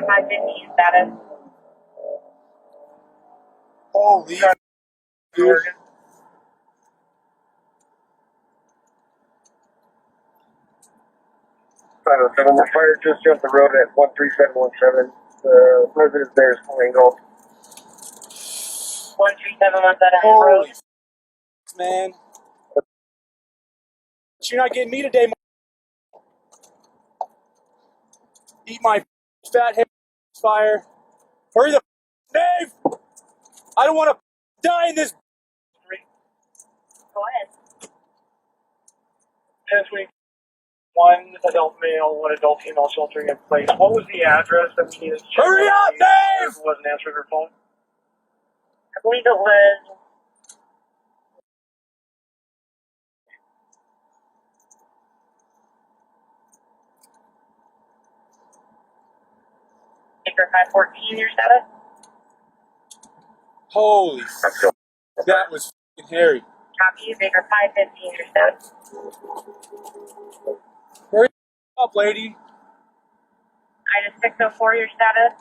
515 status. Holy dude. The fire just jumped the road at 13717. The residence there is full angle. 13717 Holy road. man. But you're not getting me today, eat my fat head fire. Hurry the Dave! I don't want to die in this. Go ahead. 1021, one adult male, one adult female sheltering in place. What was the address that we needed to check? Hurry up, Dave! Who wasn't answering her phone? I believe it was Baker 514, your status? Holy that was f***ing hairy. Copy, Baker 515, your status. Hurry up, lady. Item 604, your status.